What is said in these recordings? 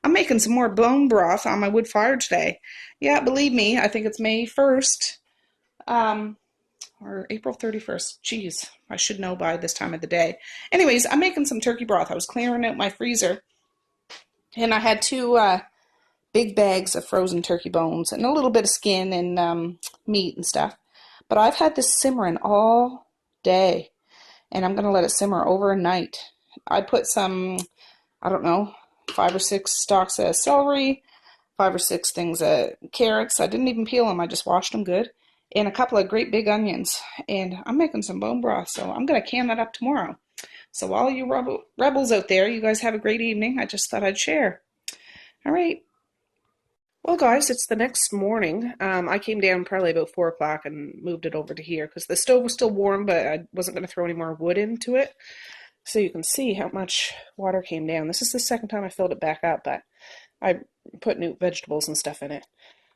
I'm making some more bone broth on my wood fire today. Yeah, believe me, I think it's May 1st, or April 31st. Jeez, I should know by this time of the day. Anyways, I'm making some turkey broth. I was clearing out my freezer, and I had two big bags of frozen turkey bones and a little bit of skin and meat and stuff. But I've had this simmering all day, and I'm going to let it simmer overnight. I put some, I don't know, 5 or 6 stalks of celery, 5 or 6 things of carrots. I didn't even peel them, I just washed them good, and a couple of great big onions. And I'm making some bone broth, so I'm going to can that up tomorrow. So all you rebels out there, you guys have a great evening. I just thought I'd share. All right. Well, guys, it's the next morning. I came down probably about 4 o'clock and moved it over to here because the stove was still warm, but I wasn't going to throw any more wood into it. So you can see how much water came down. This is the second time I filled it back up, but I put new vegetables and stuff in it.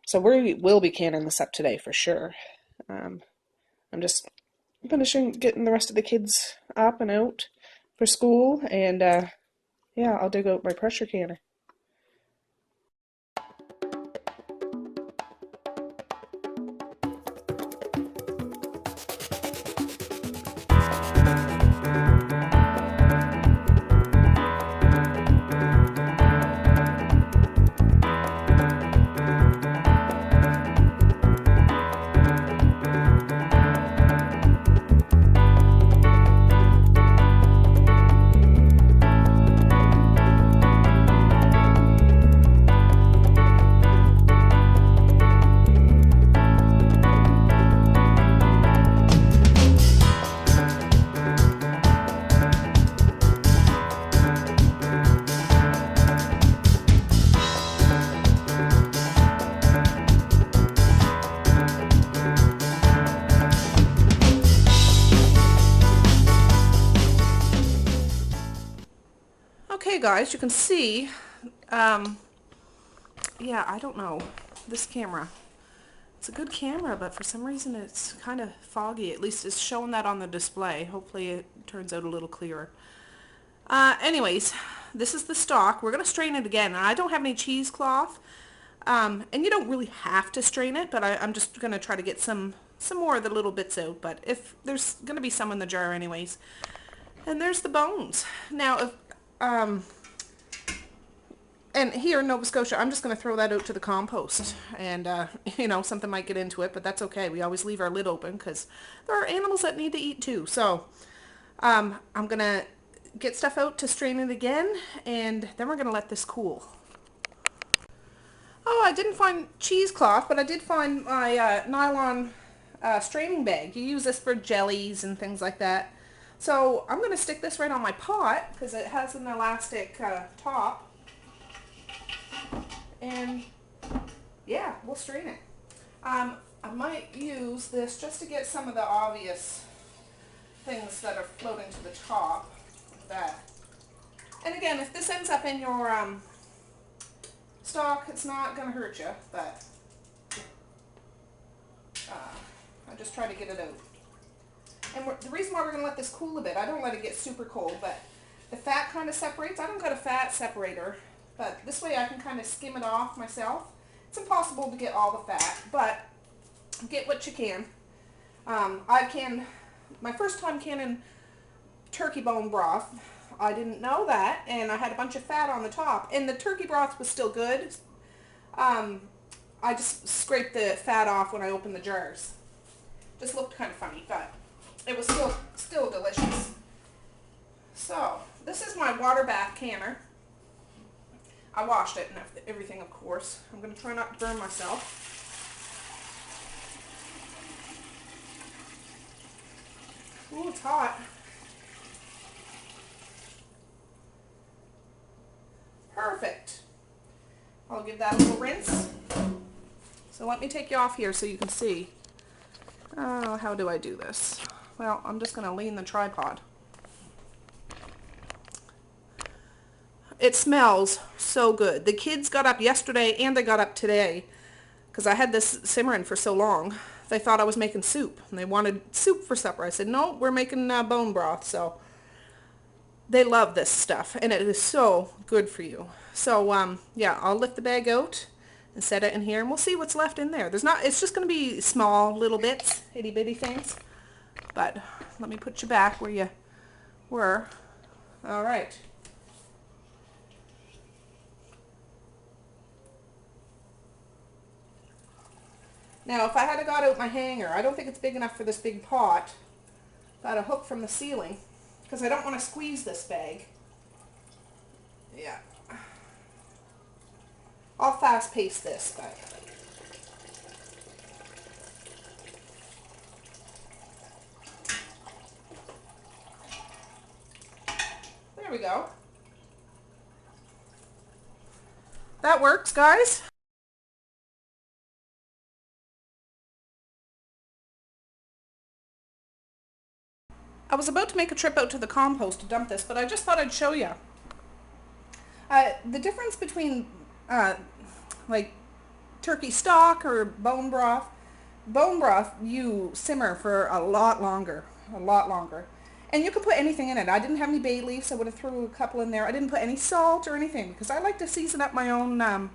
So we will be canning this up today for sure. I'm just finishing getting the rest of the kids up and out for school, and yeah, I'll dig out my pressure canner. Okay, guys, you can see, yeah, I don't know, this camera. It's a good camera, but for some reason it's kind of foggy. At least it's showing that on the display. Hopefully it turns out a little clearer. Anyways, this is the stock. We're going to strain it again. And I don't have any cheesecloth, and you don't really have to strain it, but I'm just going to try to get some more of the little bits out. But if there's going to be some in the jar anyways. And there's the bones. Now, if and here in Nova Scotia, I'm just going to throw that out to the compost. And, you know, something might get into it, but that's okay. We always leave our lid open because there are animals that need to eat too. So I'm going to get stuff out to strain it again, and then we're going to let this cool. Oh, I didn't find cheesecloth, but I did find my nylon straining bag. You use this for jellies and things like that. So I'm going to stick this right on my pot because it has an elastic top. And yeah, we'll strain it. I might use this just to get some of the obvious things that are floating to the top of that. And again, if this ends up in your stock, it's not going to hurt you, but I just try to get it out. And the reason why we're going to let this cool a bit, I don't let it get super cold, but the fat kind of separates. I don't got a fat separator, but this way I can kind of skim it off myself. It's impossible to get all the fat, but get what you can. My first time canning turkey bone broth, I didn't know that, and I had a bunch of fat on the top, and the turkey broth was still good. I just scraped the fat off when I opened the jars. Just looked kind of funny, but it was still delicious. So, this is my water bath canner. I washed it and everything, of course. I'm going to try not to burn myself. Ooh, it's hot. Perfect. I'll give that a little rinse. So let me take you off here so you can see. Oh, how do I do this? Well, I'm just going to lean the tripod. It smells so good. The kids got up yesterday and they got up today because I had this simmering for so long. They thought I was making soup and they wanted soup for supper. I said, no, we're making bone broth. So they love this stuff, and it is so good for you. So yeah, I'll lift the bag out and set it in here, and we'll see what's left in there. There's not, it's just going to be small little bits, itty bitty things. But let me put you back where you were. All right. Now, if I had got out my hanger, I don't think it's big enough for this big pot. Got a hook from the ceiling, because I don't want to squeeze this bag. Yeah. I'll fast pace this, but there we go. That works, guys. I was about to make a trip out to the compost to dump this, but I just thought I'd show you. The difference between like turkey stock or bone broth. Bone broth you simmer for a lot longer. And you can put anything in it. I didn't have any bay leaves, so I would have threw a couple in there. I didn't put any salt or anything because I like to season up my own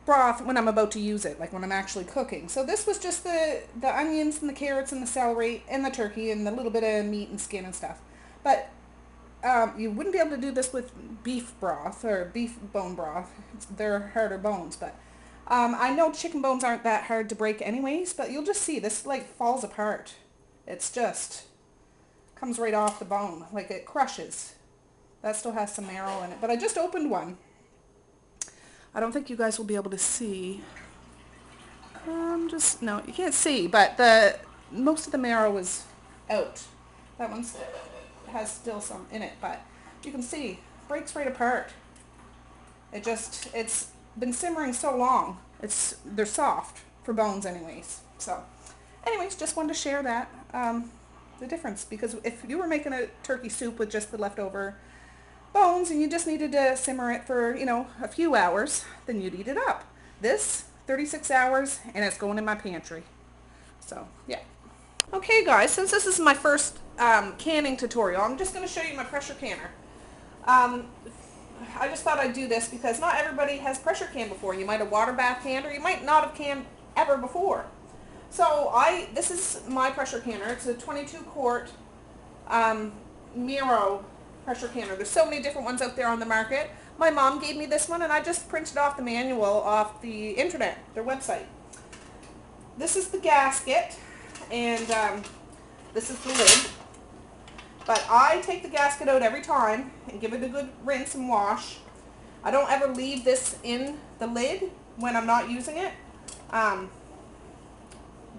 broth when I'm about to use it, like when I'm actually cooking. So this was just the onions and the carrots and the celery and the turkey and the little bit of meat and skin and stuff. But you wouldn't be able to do this with beef broth or beef bone broth. They're harder bones, but I know chicken bones aren't that hard to break anyways, but you'll just see this like falls apart. It's just comes right off the bone, like it crushes. That still has some marrow in it, but I just opened one. I don't think you guys will be able to see. No, you can't see, but most of the marrow is out. That one's has still some in it, but you can see breaks right apart. It's been simmering so long. They're soft for bones anyways. So anyways, just wanted to share that the difference, because if you were making a turkey soup with just the leftover bones and you just needed to simmer it for, you know, a few hours, then you'd eat it up. This 36 hours and it's going in my pantry. So yeah. Okay guys, since this is my first canning tutorial, I'm just going to show you my pressure canner. I just thought I'd do this because not everybody has pressure canned before. You might have water bath canned, or you might not have canned ever before. So this is my pressure canner. It's a 22 quart Miro pressure canner. There's so many different ones out there on the market. My mom gave me this one and I just printed off the manual off the internet, their website. This is the gasket, and this is the lid. But I take the gasket out every time and give it a good rinse and wash. I don't ever leave this in the lid when I'm not using it,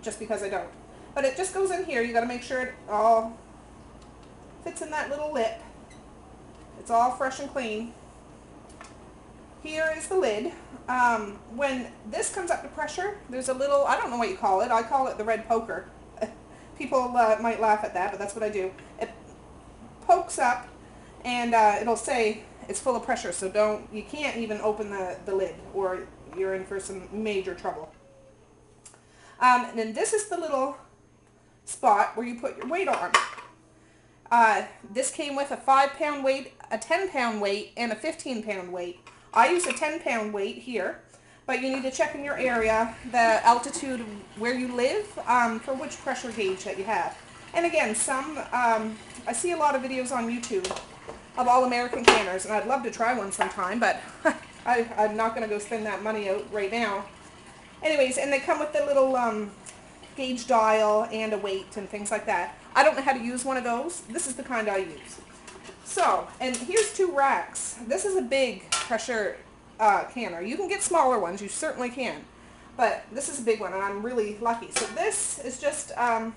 just because I don't. But it just goes in here. You got to make sure it all fits in that little lip. It's all fresh and clean. Here is the lid. When this comes up to pressure, there's a little, I don't know what you call it. I call it the red poker. People might laugh at that, but that's what I do. It pokes up and it'll say it's full of pressure, so you can't even open the lid or you're in for some major trouble. And then this is the little spot where you put your weight on. This came with a 5-pound weight, a 10-pound weight, and a 15-pound weight. I use a 10-pound weight here, but you need to check in your area the altitude of where you live for which pressure gauge that you have. And again, I see a lot of videos on YouTube of all American canners, and I'd love to try one sometime, but I'm not going to go spend that money out right now. Anyways, and they come with the little gauge dial and a weight and things like that. I don't know how to use one of those. This is the kind I use. So, and here's 2 racks. This is a big pressure canner. You can get smaller ones, you certainly can. But this is a big one, and I'm really lucky. So this is just, well,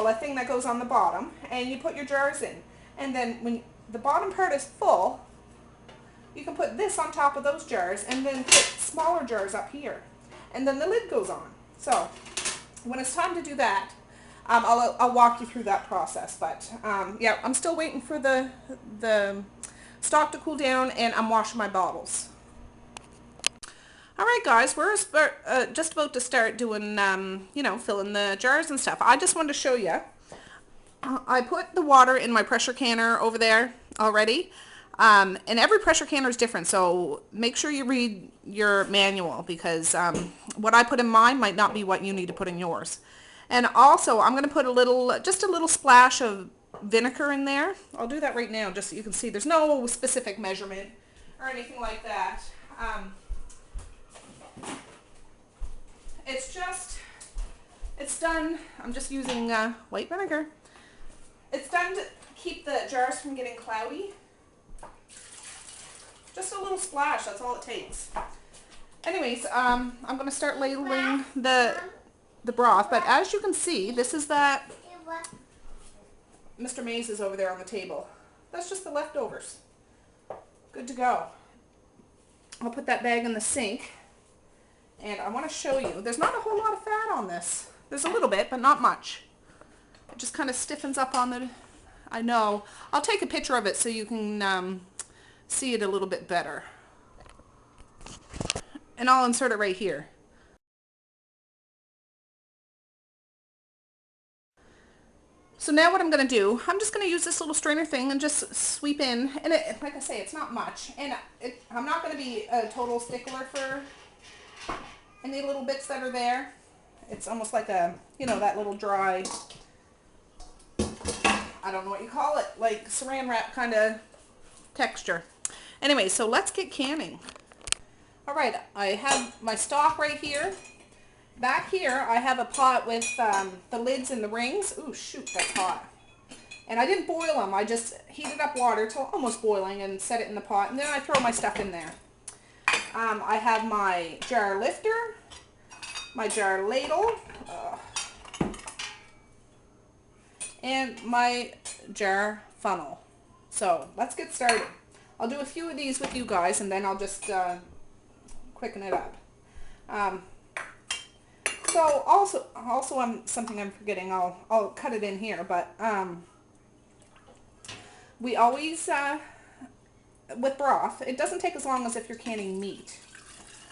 a thing that goes on the bottom, and you put your jars in. And then when the bottom part is full, you can put this on top of those jars, and then put smaller jars up here. And then the lid goes on. So, when it's time to do that, I'll walk you through that process, but yeah, I'm still waiting for the stock to cool down, and I'm washing my bottles. Alright guys, we're just about to start doing, you know, filling the jars and stuff. I just wanted to show you, I put the water in my pressure canner over there already. And every pressure canner is different, so make sure you read your manual because what I put in mine might not be what you need to put in yours. And also, I'm going to put just a little splash of vinegar in there. I'll do that right now just so you can see. There's no specific measurement or anything like that. It's done, I'm just using white vinegar. It's done to keep the jars from getting cloudy. Just a little splash, that's all it takes. Anyways, I'm going to start ladling the broth, but as you can see, this is that Mr. Mays is over there on the table. That's just the leftovers. Good to go. I'll put that bag in the sink, and I want to show you, there's not a whole lot of fat on this. There's a little bit, but not much. It just kind of stiffens up on the, I know. I'll take a picture of it so you can see it a little bit better. And I'll insert it right here. So now what I'm going to do, I'm just going to use this little strainer thing and just sweep in. And like I say, it's not much. And I'm not going to be a total stickler for any little bits that are there. It's almost like a, that little dry, I don't know what you call it, like saran wrap kind of texture. Anyway, so let's get canning. All right, I have my stock right here. Back here, I have a pot with the lids and the rings. Ooh, shoot, that's hot. And I didn't boil them. I just heated up water till almost boiling and set it in the pot. And then I throw my stuff in there. I have my jar lifter, my jar ladle, and my jar funnel. So let's get started. I'll do a few of these with you guys, and then I'll just quicken it up. So also something I'm forgetting, I'll cut it in here, but we always, with broth, it doesn't take as long as if you're canning meat.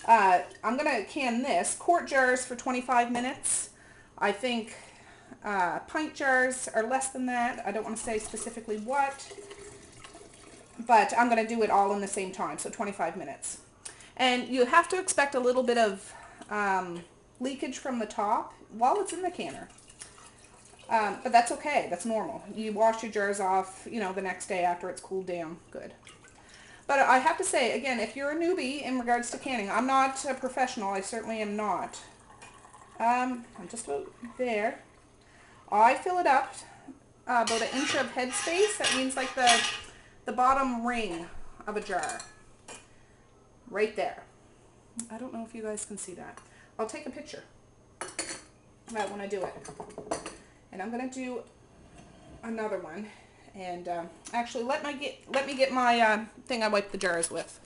I'm going to can this, quart jars for 25 minutes. I think pint jars are less than that. I don't want to say specifically what, but I'm going to do it all in the same time, so 25 minutes. And you have to expect a little bit of leakage from the top while it's in the canner. But that's okay. That's normal. You wash your jars off, the next day after it's cooled down. Good. But I have to say, again, if you're a newbie in regards to canning, I'm not a professional. I certainly am not. I'm just about there. I fill it up about 1 inch of head space. That means like the bottom ring of a jar. Right there. I don't know if you guys can see that. I'll take a picture when I do it. And I'm going to do another one. And actually, let me get my thing I wipe the jars with.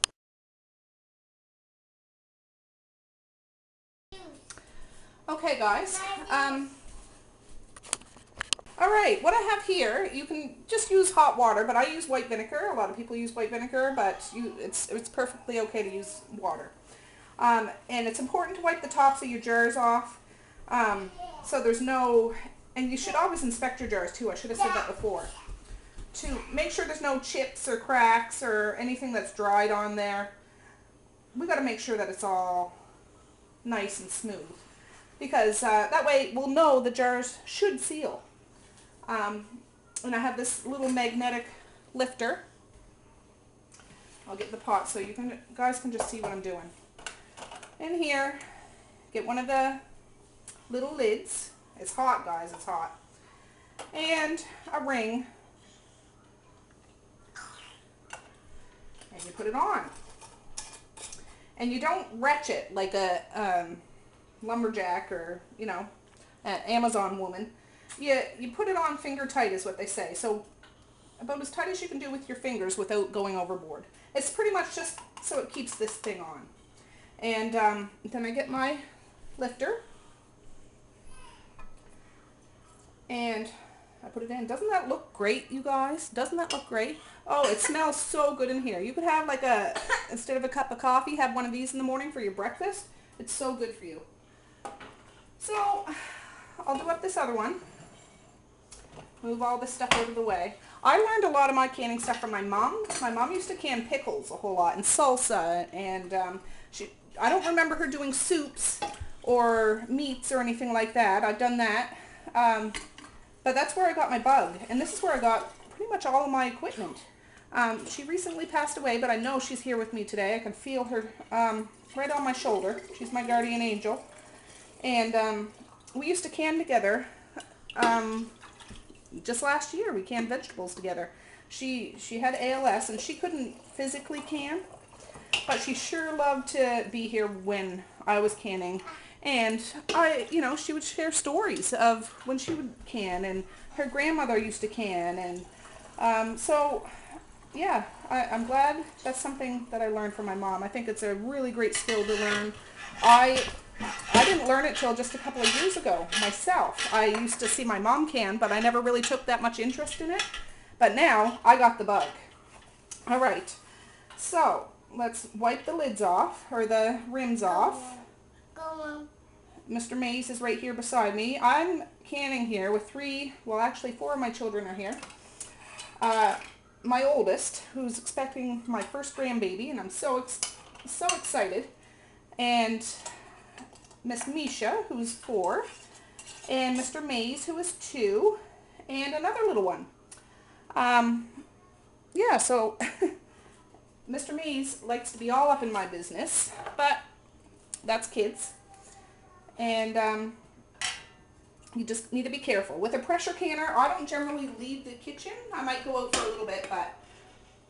Okay, guys. All right, what I have here, you can just use hot water, but I use white vinegar. A lot of people use white vinegar, but it's perfectly okay to use water. And it's important to wipe the tops of your jars off, so there's no, and you should always inspect your jars too. I should have said that before. To make sure there's no chips or cracks or anything that's dried on there. We got to make sure that it's all nice and smooth, because that way we'll know the jars should seal. And I have this little magnetic lifter. I'll get the pot so you guys can just see what I'm doing. In here, get one of the little lids. It's hot, guys, it's hot. And a ring. And you put it on. And you don't wrench it like a lumberjack or, an Amazon woman. You put it on finger tight is what they say. So about as tight as you can do with your fingers without going overboard. It's pretty much just so it keeps this thing on. And then I get my lifter. And I put it in. Doesn't that look great, you guys? Doesn't that look great? Oh, it smells so good in here. You could have like instead of a cup of coffee, have one of these in the morning for your breakfast. It's so good for you. So I'll do up this other one. move all this stuff out of the way. I learned a lot of my canning stuff from my mom. My mom used to can pickles a whole lot and salsa, and I don't remember her doing soups or meats or anything like that. I've done that. But that's where I got my bug, and this is where I got pretty much all of my equipment. She recently passed away, but I know she's here with me today. I can feel her right on my shoulder. She's my guardian angel. And we used to can together. Just last year, we canned vegetables together. She had ALS, and she couldn't physically can, but she sure loved to be here when I was canning. And she would share stories of when she would can, and her grandmother used to can, and so yeah, I'm glad that's something that I learned from my mom. I think it's a really great skill to learn. I didn't learn it till just a couple of years ago myself. I used to see my mom can, but I never really took that much interest in it. But now I got the bug. All right, so let's wipe the lids off, or the rims off. Go on. Mr. Mays is right here beside me. I'm canning here with four of my children are here. My oldest, who's expecting my first grandbaby, and I'm so excited, and Miss Misha, who's 4, and Mr. Mays, who is 2, and another little one. Yeah, so Mr. Mays likes to be all up in my business, but that's kids. And you just need to be careful. With a pressure canner, I don't generally leave the kitchen. I might go out for a little bit, but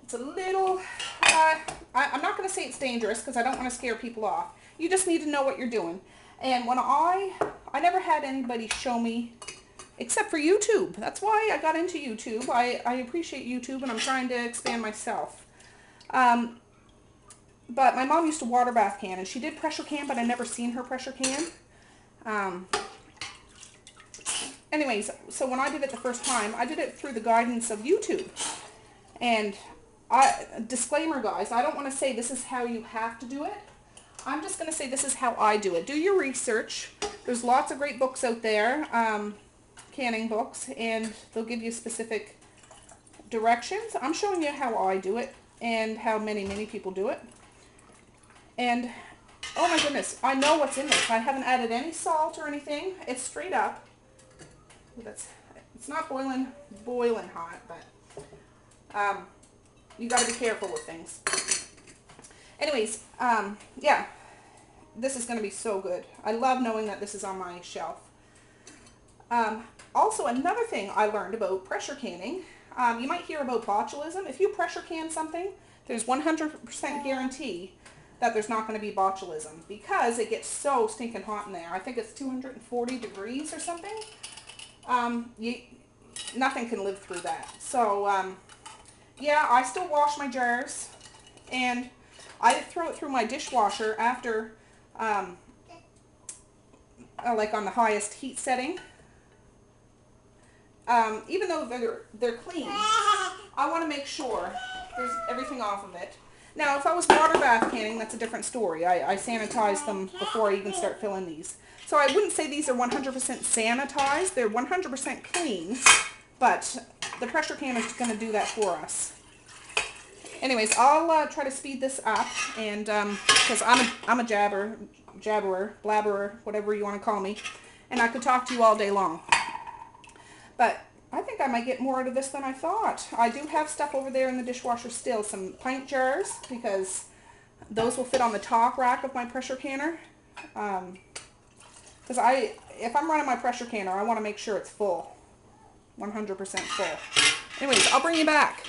it's a little, I'm not going to say it's dangerous because I don't want to scare people off. You just need to know what you're doing. And when I never had anybody show me, except for YouTube. That's why I got into YouTube. I appreciate YouTube, and I'm trying to expand myself. But my mom used to water bath can, and she did pressure can, but I never seen her pressure can. Anyways, so when I did it the first time, I did it through the guidance of YouTube. And disclaimer, guys, I don't want to say this is how you have to do it. I'm just going to say this is how I do it. Do your research. There's lots of great books out there, canning books, and they'll give you specific directions. I'm showing you how I do it and how many people do it. And oh my goodness, I know what's in this. I haven't added any salt or anything. It's straight up. It's not boiling hot, but you got to be careful with things. Anyways, yeah, this is going to be so good. I love knowing that this is on my shelf. Also, another thing I learned about pressure canning, you might hear about botulism. If you pressure can something, there's 100% guarantee that there's not going to be botulism because it gets so stinking hot in there. I think it's 240 degrees or something. Nothing can live through that. So, yeah, I still wash my jars, and I throw it through my dishwasher after, like on the highest heat setting. Even though they're clean, I want to make sure there's everything off of it. Now, if I was water bath canning, that's a different story. I sanitize them before I even start filling these. So I wouldn't say these are 100% sanitized. They're 100% clean, but the pressure can is going to do that for us. Anyways, I'll try to speed this up, and because I'm a jabberer, blabberer, whatever you want to call me, and I could talk to you all day long. But I think I might get more out of this than I thought. I do have stuff over there in the dishwasher still, some pint jars, because those will fit on the top rack of my pressure canner. Because if I'm running my pressure canner, I want to make sure it's full, 100% full. Anyways, I'll bring you back.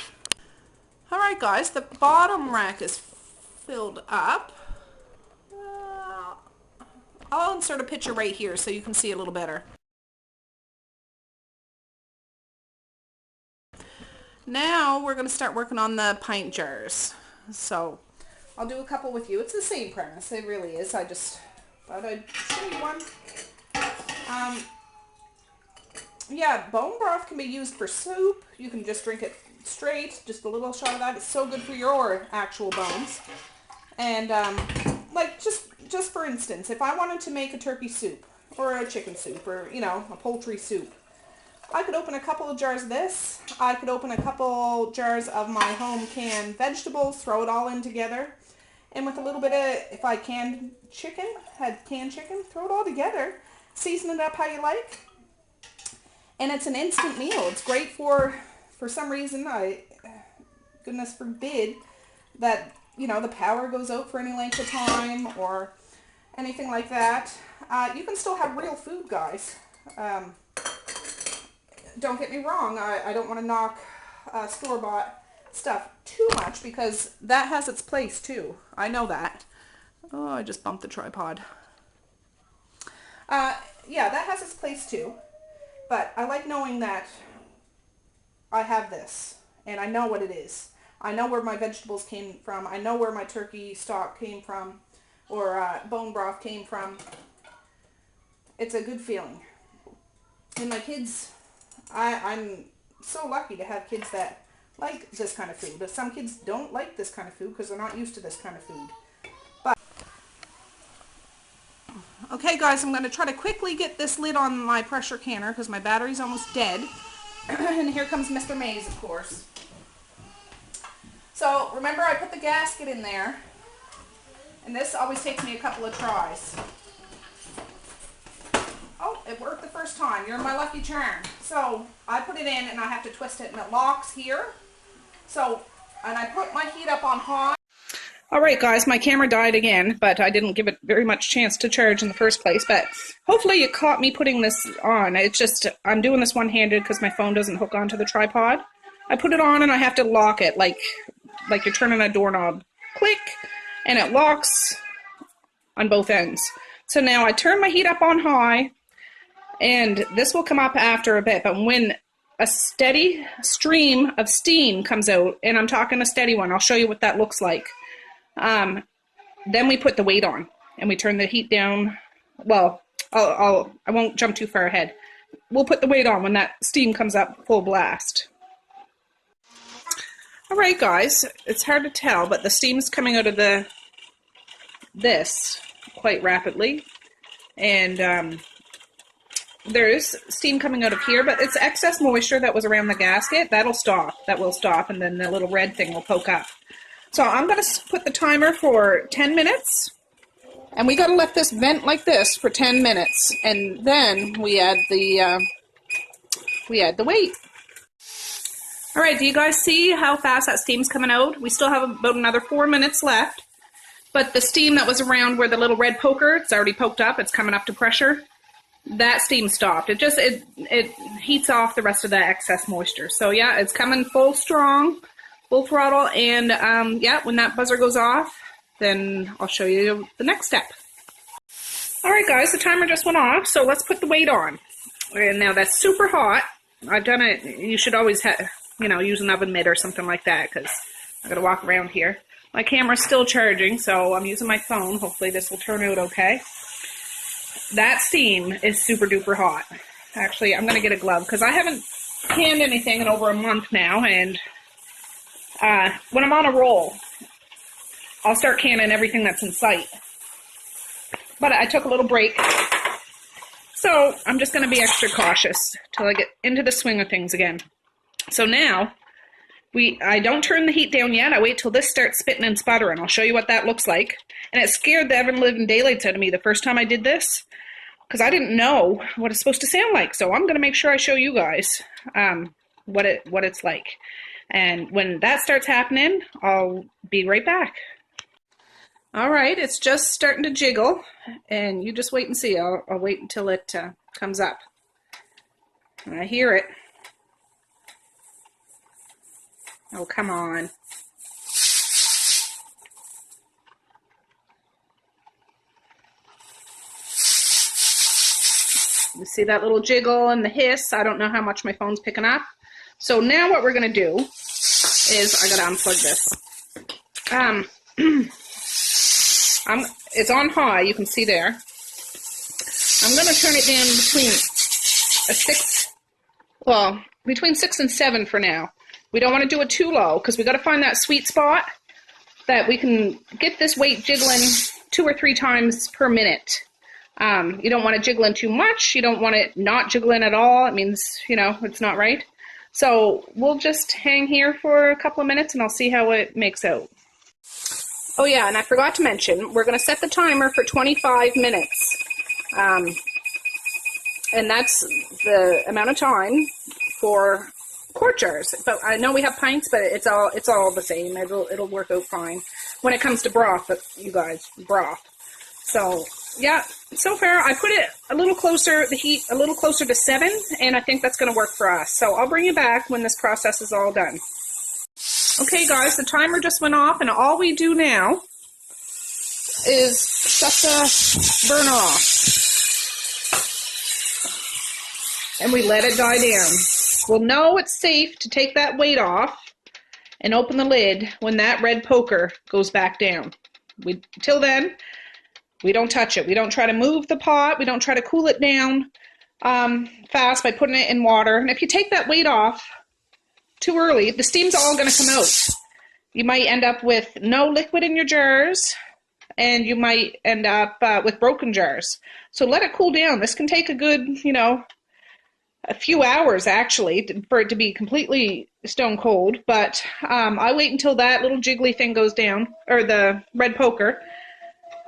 All right, guys, the bottom rack is filled up. I'll insert a picture right here so you can see a little better. Now we're going to start working on the pint jars. So I'll do a couple with you. It's the same premise. It really is. I just thought I'd show you one. Yeah, bone broth can be used for soup. You can just drink it straight, just a little shot of that. It's so good for your actual bones. And like just for instance, if I wanted to make a turkey soup or a chicken soup or, you know, a poultry soup, I could open a couple of jars of this. I could open a couple jars of my home canned vegetables, throw it all in together. And with a little bit of, if I had canned chicken, throw it all together. Season it up how you like. And it's an instant meal. It's great for some reason, goodness forbid, that, you know, the power goes out for any length of time or anything like that. You can still have real food, guys. Don't get me wrong, I don't want to knock store-bought stuff too much because that has its place too. I know that. Oh, I just bumped the tripod. Yeah, that has its place too. But I like knowing that I have this and I know what it is. I know where my vegetables came from. I know where my turkey stock came from or bone broth came from. It's a good feeling. And my kids, I'm so lucky to have kids that like this kind of food. But some kids don't like this kind of food because they're not used to this kind of food. But okay, guys, I'm going to try to quickly get this lid on my pressure canner because my battery's almost dead. And here comes Mr. Mays, of course. So remember, I put the gasket in there, and this always takes me a couple of tries. Oh, it worked the first time. You're my lucky charm. So I put it in and I have to twist it and it locks here. So, and I put my heat up on high. All right, guys, my camera died again, but I didn't give it very much chance to charge in the first place. But hopefully you caught me putting this on. It's just, I'm doing this one-handed because my phone doesn't hook onto the tripod. I put it on and I have to lock it like you're turning a doorknob. Click, and it locks on both ends. So now I turn my heat up on high. And this will come up after a bit, but when a steady stream of steam comes out, and I'm talking a steady one, I'll show you what that looks like. Then we put the weight on, and we turn the heat down. Well, I won't jump too far ahead. We'll put the weight on when that steam comes up full blast. All right, guys, it's hard to tell, but the steam's coming out of this quite rapidly, and there is steam coming out of here, but it's excess moisture that was around the gasket. That'll stop. That will stop, and then the little red thing will poke up. So I'm going to put the timer for 10 minutes, and we got to let this vent like this for 10 minutes, and then we add the weight. All right, do you guys see how fast that steam's coming out? We still have about another 4 minutes left, but the steam that was around where the little red poker, it's already poked up. It's coming up to pressure. That steam stopped. It heats off the rest of that excess moisture. So yeah, it's coming full throttle, and yeah, when that buzzer goes off, then I'll show you the next step. All right, guys, the timer just went off, so let's put the weight on. And now that's super hot. I've done it. You should always use an oven mitt or something like that because I gotta walk around here. My camera's still charging, so I'm using my phone. Hopefully this will turn out okay. That steam is super duper hot. Actually, I'm going to get a glove because I haven't canned anything in over a month now, and when I'm on a roll, I'll start canning everything that's in sight. But I took a little break, so I'm just going to be extra cautious till I get into the swing of things again. So now, I don't turn the heat down yet. I wait till this starts spitting and sputtering. I'll show you what that looks like. And it scared the ever-living daylights out of me the first time I did this, because I didn't know what it's supposed to sound like. So I'm going to make sure I show you guys what it's like. And when that starts happening, I'll be right back. All right, it's just starting to jiggle, and you just wait and see. I'll wait until it comes up. And I hear it. Oh, come on. You see that little jiggle and the hiss? I don't know how much my phone's picking up. So now what we're going to do is, I got to unplug this. It's on high, you can see there. I'm going to turn it down between 6 and 7 for now. We don't want to do it too low because we got to find that sweet spot that we can get this weight jiggling 2 or 3 times per minute. You don't want it jiggling too much. You don't want it not jiggling at all. It means, you know, it's not right. So we'll just hang here for a couple of minutes and I'll see how it makes out. Oh yeah, and I forgot to mention, we're going to set the timer for 25 minutes. And that's the amount of time for quart jars. But I know we have pints, but it's all the same. It'll work out fine when it comes to broth, you guys, broth. So yeah, so far I put it a little closer, the heat a little closer to 7, and I think that's going to work for us. So I'll bring you back when this process is all done. Okay guys, the timer just went off, and all we do now is shut the burner off. And we let it die down. We'll know it's safe to take that weight off and open the lid when that red poker goes back down. Till then, we don't touch it. We don't try to move the pot. We don't try to cool it down fast by putting it in water. And if you take that weight off too early, the steam's all going to come out. You might end up with no liquid in your jars, and you might end up with broken jars. So let it cool down. This can take a good, you know, a few hours actually for it to be completely stone cold, but I wait until that little jiggly thing goes down, or the red poker,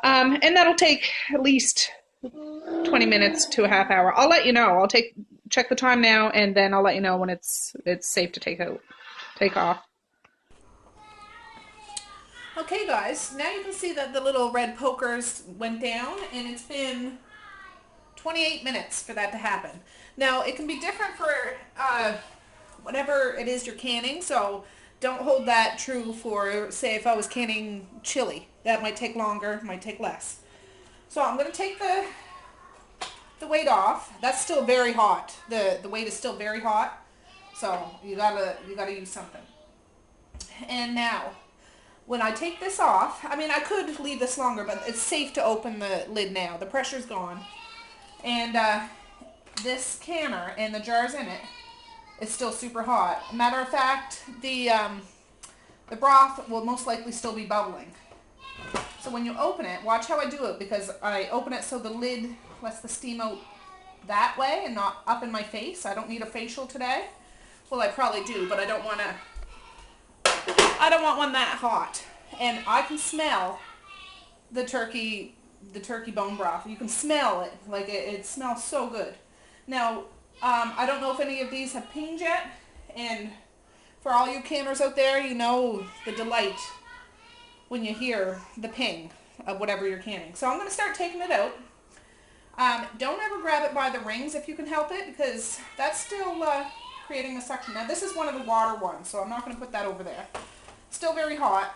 and that'll take at least 20 minutes to a half hour. I'll let you know. I'll check the time now, and then I'll let you know when it's safe to take off. Okay guys, now you can see that the little red pokers went down, and it's been 28 minutes for that to happen. Now, it can be different for whatever it is you're canning, so don't hold that true for, say, if I was canning chili. That might take longer, might take less. So I'm going to take the weight off. That's still very hot. The weight is still very hot, so you gotta use something. And now, when I take this off, I mean, I could leave this longer, but it's safe to open the lid now. The pressure's gone. And this canner and the jars in it is still super hot. Matter of fact, the broth will most likely still be bubbling. So when you open it, watch how I do it, because I open it so the lid lets the steam out that way and not up in my face. I don't need a facial today. Well, I probably do, but I don't want one that hot. And I can smell the turkey bone broth. You can smell it. Like it smells so good. Now, I don't know if any of these have pinged yet, and for all you canners out there, you know the delight when you hear the ping of whatever you're canning. So I'm going to start taking it out. Don't ever grab it by the rings if you can help it, because that's still creating a suction. Now this is one of the water ones, so I'm not going to put that over there. Still very hot.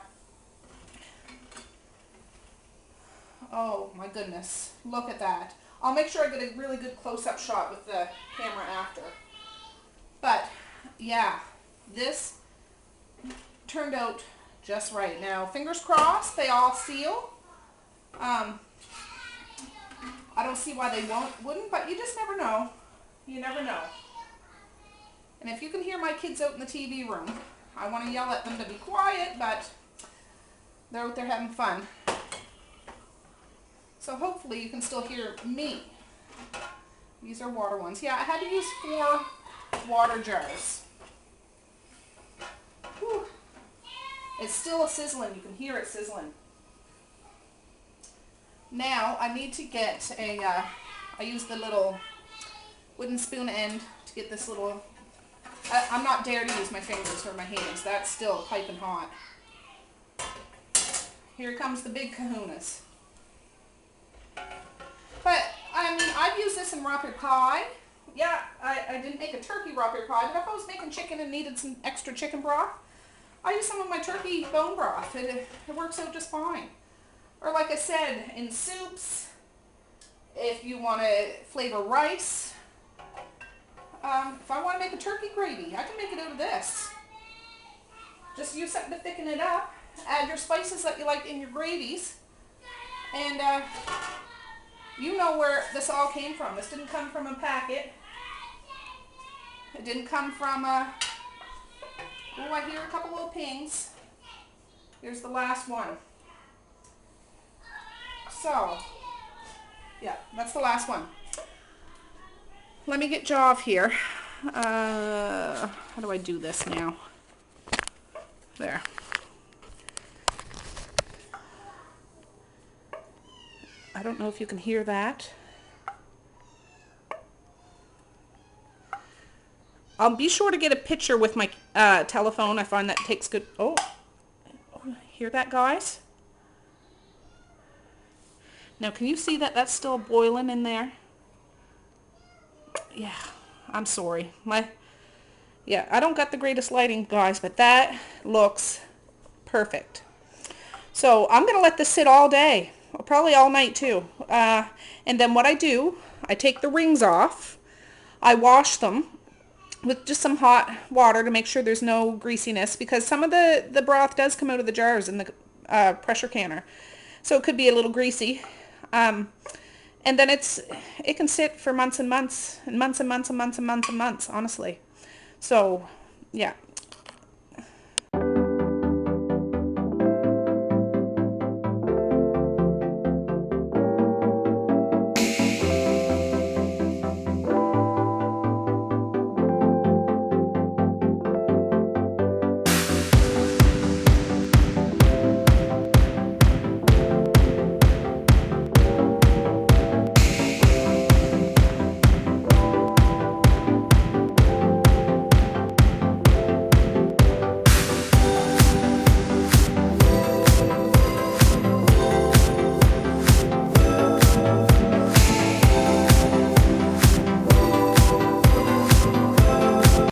Oh my goodness, look at that. I'll make sure I get a really good close-up shot with the camera after. But yeah, this turned out just right. Now, fingers crossed they all seal. I don't see why they wouldn't, but you just never know. You never know. And if you can hear my kids out in the TV room, I want to yell at them to be quiet, but they're out there having fun. So hopefully you can still hear me. These are water ones. Yeah, I had to use 4 water jars. Whew. It's still a sizzling. You can hear it sizzling. Now I need to get I use the little wooden spoon end to get this little, I'm not dare to use my fingers or my hands. That's still piping hot. Here comes the big kahunas. But, I mean, I've used this in raw-pere pie. Yeah, I didn't make a turkey raw-pere pie, but if I was making chicken and needed some extra chicken broth, I use some of my turkey bone broth. It works out just fine. Or like I said, in soups, if you want to flavor rice, if I want to make a turkey gravy, I can make it out of this. Just use something to thicken it up. Add your spices that you like in your gravies. And you know where this all came from. This didn't come from a packet. It didn't come from a... Oh, I hear a couple little pings. Here's the last one. So, Yeah, that's the last one. Let me get jaw off here. How do I do this now? There. I don't know if you can hear that. I'll be sure to get a picture with my telephone. I find that takes good... Oh, hear that, guys? Now, can you see that that's still boiling in there? Yeah, I'm sorry. Yeah, I don't got the greatest lighting, guys, but that looks perfect. So I'm going to let this sit all day, probably all night too. And then what I do, I take the rings off. I wash them with just some hot water to make sure there's no greasiness, because some of the broth does come out of the jars in the pressure canner. So it could be a little greasy. And then it can sit for months and months and months and months and months and months and months, honestly. So, yeah.